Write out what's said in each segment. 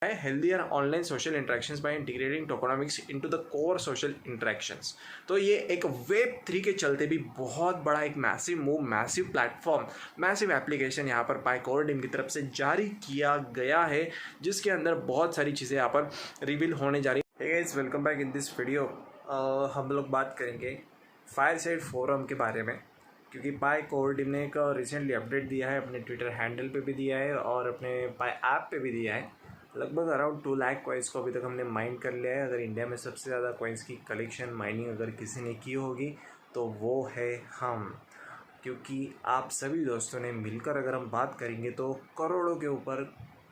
Healthier online social interactions by integrating tokenomics into the core social interactions. तो ये एक web 3 के चलते भी बहुत बड़ा एक massive move, massive platform, massive application यहाँ पर पाई कोर टीम की तरफ से जारी किया गया है, जिसके अंदर बहुत सारी चीज़ें यहाँ पर रिवील होने जा रही है। Hey guys, welcome back in this video. हम लोग बात करेंगे फायरसाइड फोरम के बारे में, क्योंकि पाई कोर टीम ने एक रिसेंटली अपडेट दिया है, अपने ट्विटर हैंडल पे भी दिया है और अपने पाई ऐप पे भी दिया है। लगभग अराउंड 2 लाख कॉइन्स को अभी तक हमने माइन कर लिया है। अगर इंडिया में सबसे ज़्यादा कॉइन्स की कलेक्शन माइनिंग अगर किसी ने की होगी तो वो है हम, क्योंकि आप सभी दोस्तों ने मिलकर अगर हम बात करेंगे तो करोड़ों के ऊपर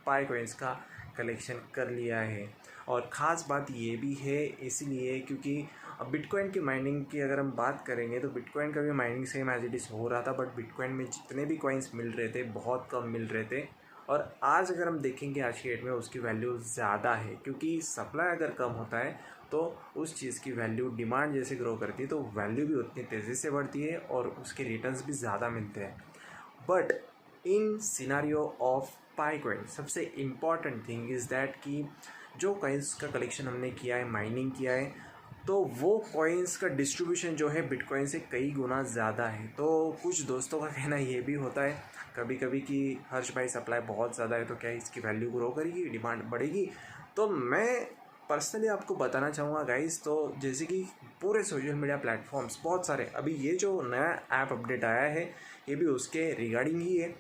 पाई कॉइन्स का कलेक्शन कर लिया है। और ख़ास बात ये भी है इसलिए क्योंकि अब बिटकॉइन की माइनिंग की अगर हम बात करेंगे तो बिटकॉइन का भी mining same as it is हो रहा था, बट बिटकॉइन में जितने भी कॉइन्स मिल रहे थे बहुत कम मिल रहे थे। और आज अगर हम देखेंगे आज की डेट में उसकी वैल्यू ज़्यादा है, क्योंकि सप्लाई अगर कम होता है तो उस चीज़ की वैल्यू, डिमांड जैसे ग्रो करती है तो वैल्यू भी उतनी तेज़ी से बढ़ती है और उसके रिटर्न्स भी ज़्यादा मिलते हैं। But in scenario of pi coin सबसे इम्पॉर्टेंट थिंग इज़ दैट कि जो कॉइन्स का कलेक्शन हमने किया है, माइनिंग किया है, तो वो कॉइन्स का डिस्ट्रीब्यूशन जो है बिटकॉइन से कई गुना ज़्यादा है। तो कुछ दोस्तों का कहना ये भी होता है कभी कभी कि हर्ष भाई सप्लाई बहुत ज़्यादा है तो क्या इसकी वैल्यू ग्रो करेगी, डिमांड बढ़ेगी। तो मैं पर्सनली आपको बताना चाहूँगा गाइस, तो जैसे कि पूरे सोशल मीडिया प्लेटफॉर्म्स बहुत सारे, अभी ये जो नया ऐप अपडेट आया है ये भी उसके रिगार्डिंग ही है।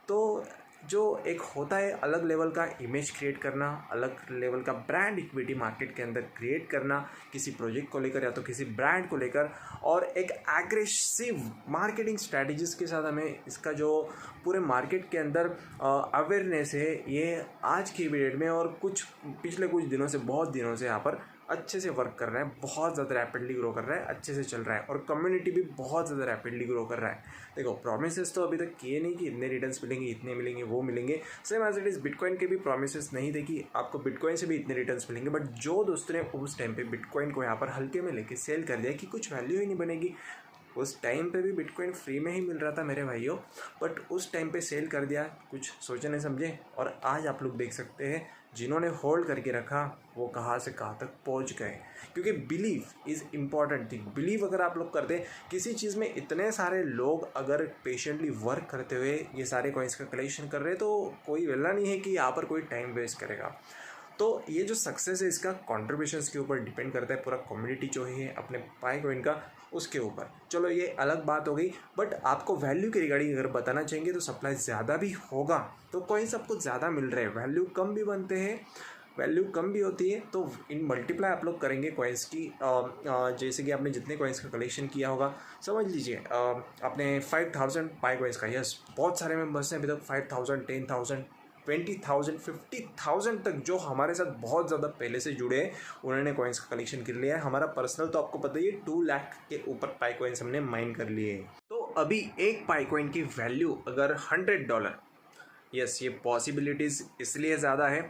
तो जो एक होता है अलग लेवल का इमेज क्रिएट करना, अलग लेवल का ब्रांड इक्विटी मार्केट के अंदर क्रिएट करना किसी प्रोजेक्ट को लेकर या तो किसी ब्रांड को लेकर, और एक एग्रेसिव मार्केटिंग स्ट्रैटेजीज के साथ हमें इसका जो पूरे मार्केट के अंदर अवेयरनेस है, ये आज की डेट में और पिछले कुछ दिनों से, बहुत दिनों से यहाँ पर अच्छे से वर्क कर रहा है, बहुत ज़्यादा रैपिडली ग्रो कर रहा है, अच्छे से चल रहा है और कम्युनिटी भी बहुत ज़्यादा रैपिडली ग्रो कर रहा है। देखो, प्रोमिसेस तो अभी तक किए नहीं कि इतने रिटर्न्स मिलेंगे, इतने मिलेंगे, वो मिलेंगे। Same as it is bitcoin के भी प्रोमिसेस नहीं थे कि आपको बिटकॉइन से भी इतने रिटर्न्स मिलेंगे। बट जो दोस्तों ने उस टाइम पे बिटकॉइन को यहाँ पर हल्के में लेके सेल कर दिया कि कुछ वैल्यू ही नहीं बनेगी, उस टाइम पे भी बिटकॉइन फ्री में ही मिल रहा था मेरे भाइयों, बट उस टाइम पे सेल कर दिया, कुछ सोचे नहीं समझे, और आज आप लोग देख सकते हैं जिन्होंने होल्ड करके रखा वो कहाँ से कहाँ तक पहुँच गए। क्योंकि believe is important thing. Believe अगर आप लोग करते किसी चीज़ में, इतने सारे लोग अगर पेशेंटली वर्क करते हुए ये सारे कॉइन्स का कलेक्शन कर रहे हैं, तो कोई वेला नहीं है कि यहाँ पर कोई टाइम वेस्ट करेगा। तो ये जो सक्सेस है इसका कॉन्ट्रीब्यूशंस के ऊपर डिपेंड करता है, पूरा कम्युनिटी जो है अपने पाई कॉइन का उसके ऊपर। चलो ये अलग बात हो गई, बट आपको वैल्यू के रिगार्डिंग अगर बताना चाहेंगे तो सप्लाई ज़्यादा भी होगा तो कॉइन्स आपको ज़्यादा मिल रहे हैं, वैल्यू कम भी बनते हैं, वैल्यू कम भी होती है। तो इन मल्टीप्लाई आप लोग करेंगे कॉइन्स की, जैसे कि आपने जितने कॉइन्स का कलेक्शन किया होगा, समझ लीजिए आपने 5000 पाई कॉइन्स का, यस बहुत सारे मेंबर्स हैं अभी तक 5000, 10,000, 20,000, 50,000 तक जो हमारे साथ बहुत ज़्यादा पहले से जुड़े हैं, उन्होंने कॉइन्स का कलेक्शन कर लिया है। हमारा पर्सनल तो आपको पता ही है 2 लाख के ऊपर पाई कॉइन्स हमने माइन कर लिए हैं। तो अभी एक पाई कॉइन की वैल्यू अगर $100, यस ये पॉसिबिलिटीज़ इसलिए ज़्यादा है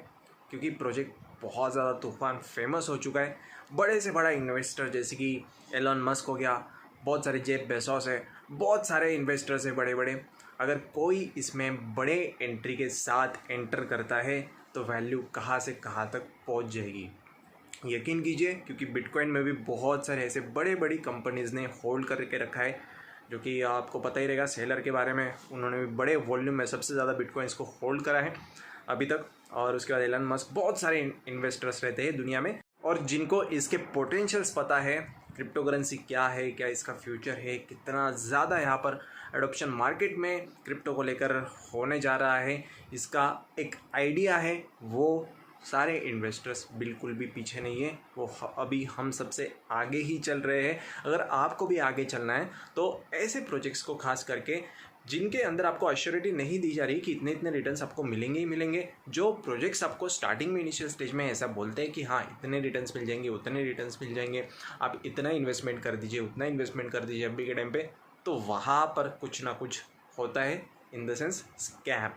क्योंकि प्रोजेक्ट बहुत ज़्यादा तूफान फेमस हो चुका है। बड़े से बड़ा इन्वेस्टर जैसे कि एलन मस्क हो गया, बहुत सारे जेफ बेजोस है, बहुत सारे इन्वेस्टर्स हैं बड़े बड़े। अगर कोई इसमें बड़े एंट्री के साथ एंटर करता है तो वैल्यू कहाँ से कहाँ तक पहुँच जाएगी, यकीन कीजिए। क्योंकि बिटकॉइन में भी बहुत सारे ऐसे बड़ी कंपनीज़ ने होल्ड करके रखा है, जो कि आपको पता ही रहेगा सेलर के बारे में, उन्होंने भी बड़े वॉल्यूम में सबसे ज़्यादा बिटकॉइंस को होल्ड करा है अभी तक। और उसके बाद एलन मस्क, बहुत सारे इन्वेस्टर्स रहते हैं दुनिया में और जिनको इसके पोटेंशियल्स पता है, क्रिप्टो करेंसी क्या है, क्या इसका फ्यूचर है, कितना ज़्यादा यहाँ पर एडॉप्शन मार्केट में क्रिप्टो को लेकर होने जा रहा है, इसका एक आइडिया है। वो सारे इन्वेस्टर्स बिल्कुल भी पीछे नहीं है, वो अभी हम सबसे आगे ही चल रहे हैं। अगर आपको भी आगे चलना है तो ऐसे प्रोजेक्ट्स को खास करके जिनके अंदर आपको अश्योरिटी नहीं दी जा रही कि इतने इतने रिटर्न्स आपको मिलेंगे ही मिलेंगे, जो प्रोजेक्ट्स आपको स्टार्टिंग में इनिशियल स्टेज में ऐसा बोलते हैं कि हाँ इतने रिटर्न्स मिल जाएंगे, उतने रिटर्न्स मिल जाएंगे, आप इतना इन्वेस्टमेंट कर दीजिए, उतना इन्वेस्टमेंट कर दीजिए अभी के टाइम पे, तो वहाँ पर कुछ ना कुछ होता है, इन द सेंस स्कैम।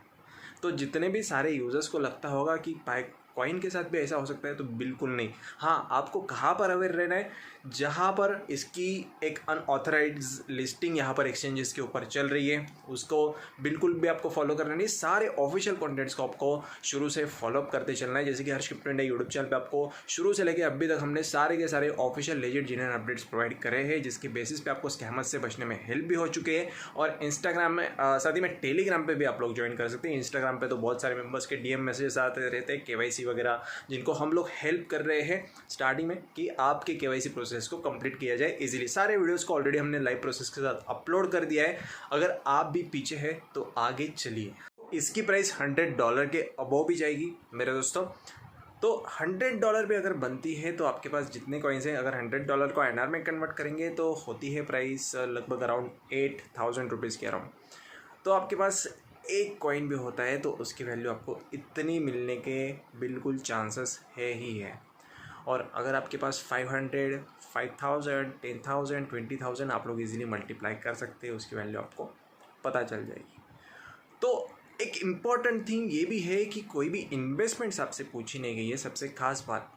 तो जितने भी सारे यूज़र्स को लगता होगा कि पाई कॉइन के साथ भी ऐसा हो सकता है? तो बिल्कुल नहीं। हाँ, आपको कहाँ पर अवेयर रहना है? जहाँ पर इसकी एक अनऑथराइज्ड लिस्टिंग यहाँ पर एक्सचेंजेस के ऊपर चल रही है, उसको बिल्कुल भी आपको फॉलो करना नहीं। सारे ऑफिशियल कंटेंट्स को आपको शुरू से फॉलोअप करते चलना है। जैसे कि हर्ष क्रिप्टो इंडिया यूट्यूब चैनल पे आपको शुरू से लेकर अभी तक हमने सारे के सारे official legit genuine updates provide करे हैं, जिसके बेसिस पे आपको स्कैमर्स से बचने में हेल्प भी हो चुके हैं। और इंस्टाग्राम में साथ ही में टेलीग्राम पे भी आप लोग ज्वाइन कर सकते हैं। इंस्टाग्राम पे तो बहुत सारे मेंबर्स के डीएम मैसेजेस आते रहते हैं केवाईसी वगैरह, जिनको हम लोग हेल्प कर रहे हैं स्टार्टिंग में कि आपके केवाईसी प्रोसेस को कंप्लीट किया जाए इजीली। सारे वीडियोस को ऑलरेडी हमने लाइव प्रोसेस के साथ अपलोड कर दिया है। अगर आप भी पीछे हैं तो आगे चलिए। इसकी प्राइस $100 के अबव भी जाएगी मेरे दोस्तों। तो $100 पे अगर बनती है तो आपके पास जितने कॉइन्स हैं, अगर $100 को एनआर में कन्वर्ट करेंगे तो होती है प्राइस लगभग अराउंड 8,000 रुपीज़ के अराउंड। तो आपके पास एक कॉइन भी होता है तो उसकी वैल्यू आपको इतनी मिलने के बिल्कुल चांसेस है ही है। और अगर आपके पास 500, 5,000, 10,000, 20,000 आप लोग इजीली मल्टीप्लाई कर सकते हैं, उसकी वैल्यू आपको पता चल जाएगी। तो एक इम्पॉर्टेंट थिंग ये भी है कि कोई भी इन्वेस्टमेंट्स आपसे पूछी नहीं गई है। सबसे खास बात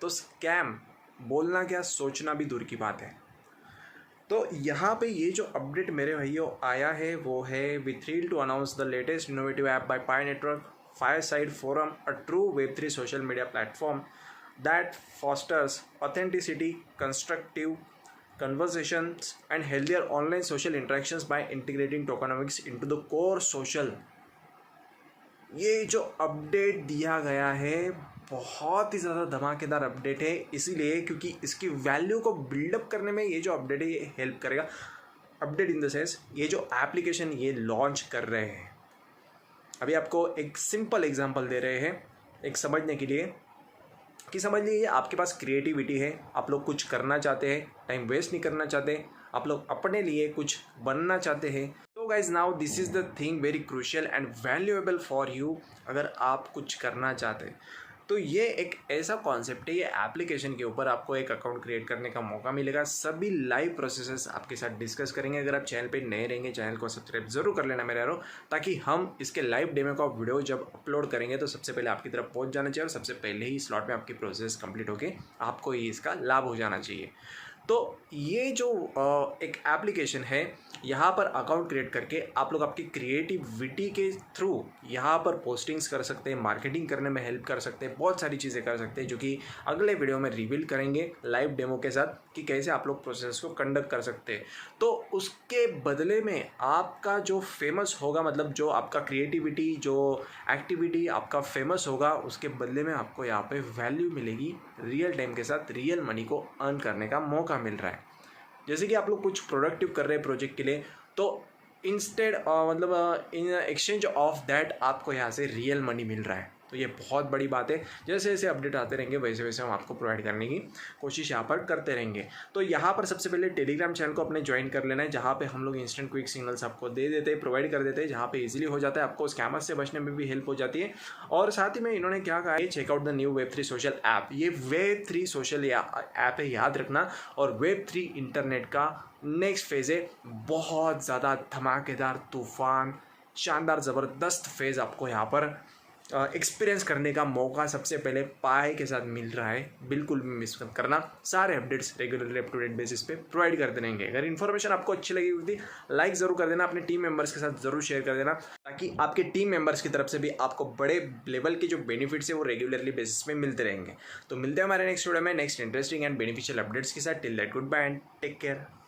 तो स्कैम बोलना क्या, सोचना भी दूर की बात है। तो यहाँ पे ये जो अपडेट मेरे भाइयों आया है वो है, we thrill to announce the latest innovative app by Pi Network fireside forum, a true Web3 social media platform that fosters authenticity, constructive conversations and healthier online social interactions by integrating tokenomics into the core social। ये जो update दिया गया है बहुत ही ज़्यादा धमाकेदार update है, इसीलिए क्योंकि इसकी वैल्यू को बिल्डअप करने में ये जो अपडेट है ये हेल्प करेगा। अपडेट इन द सेंस ये जो एप्लीकेशन ये लॉन्च कर रहे हैं, अभी आपको एक सिंपल एग्जांपल दे रहे हैं एक समझने के लिए कि समझ लीजिए आपके पास क्रिएटिविटी है, आप लोग कुछ करना चाहते हैं, टाइम वेस्ट नहीं करना चाहते, आप लोग अपने लिए कुछ बनना चाहते हैं। तो guys now this is the thing very crucial and valuable for you. अगर आप कुछ करना चाहते हैं तो ये एक ऐसा कॉन्सेप्ट है, ये एप्लीकेशन के ऊपर आपको एक अकाउंट क्रिएट करने का मौका मिलेगा। सभी लाइव प्रोसेसेस आपके साथ डिस्कस करेंगे। अगर आप चैनल पे नए रहेंगे चैनल को सब्सक्राइब जरूर कर लेना मेरे यारों, ताकि हम इसके लाइव डेमो का वीडियो जब अपलोड करेंगे तो सबसे पहले आपकी तरफ पहुंच जाना चाहिए और सबसे पहले ही स्लॉट में आपकी प्रोसेस कंप्लीट होके आपको ये इसका लाभ हो जाना चाहिए। तो ये जो एक एप्लीकेशन है, यहाँ पर अकाउंट क्रिएट करके आप लोग आपकी क्रिएटिविटी के थ्रू यहाँ पर पोस्टिंग्स कर सकते हैं, मार्केटिंग करने में हेल्प कर सकते हैं, बहुत सारी चीज़ें कर सकते हैं जो कि अगले वीडियो में रिवील करेंगे लाइव डेमो के साथ कि कैसे आप लोग प्रोसेस को कंडक्ट कर सकते हैं। तो उसके बदले में आपका जो फेमस होगा, मतलब जो आपका क्रिएटिविटी जो एक्टिविटी आपका फेमस होगा, उसके बदले में आपको यहाँ पे वैल्यू मिलेगी, रियल टाइम के साथ रियल मनी को अर्न करने का मौका मिल रहा है। जैसे कि आप लोग कुछ प्रोडक्टिव कर रहे हैं प्रोजेक्ट के लिए, तो इंस्टेड मतलब इन एक्सचेंज ऑफ दैट आपको यहाँ से रियल मनी मिल रहा है। तो ये बहुत बड़ी बात है। जैसे जैसे अपडेट आते रहेंगे वैसे वैसे हम आपको प्रोवाइड करने की कोशिश यहाँ पर करते रहेंगे। तो यहाँ पर सबसे पहले टेलीग्राम चैनल को अपने ज्वाइन कर लेना है, जहाँ पे हम लोग इंस्टेंट क्विक सिग्नल्स आपको दे देते हैं, प्रोवाइड कर देते हैं, जहाँ पे इजीली हो जाता है, आपको स्कैमर्स से बचने में भी हेल्प हो जाती है। और साथ ही में इन्होंने क्या कहा है, checkout the new Web3 social app. ये Web3 सोशल ऐप है, याद रखना। और Web3 इंटरनेट का नेक्स्ट फेज़ है, बहुत ज़्यादा धमाकेदार तूफान शानदार ज़बरदस्त फेज़ आपको यहाँ पर एक्सपीरियंस करने का मौका सबसे पहले पाई के साथ मिल रहा है। बिल्कुल भी मिस मत करना। सारे updates regularly up to date basis पे प्रोवाइड करते रहेंगे। अगर इन्फॉर्मेशन आपको अच्छी लगी हुई थी लाइक ज़रूर कर देना, अपने टीम मेंबर्स के साथ ज़रूर शेयर कर देना, ताकि आपके टीम मेंबर्स की तरफ से भी आपको बड़े लेवल के जो बेनिफिट्स है वो रेगुलरली बेसिस पे मिलते रहेंगे। तो मिलते हैं हमारे नेक्स्ट वीडियो में next interesting and beneficial updates के साथ। Till that goodbye and take care.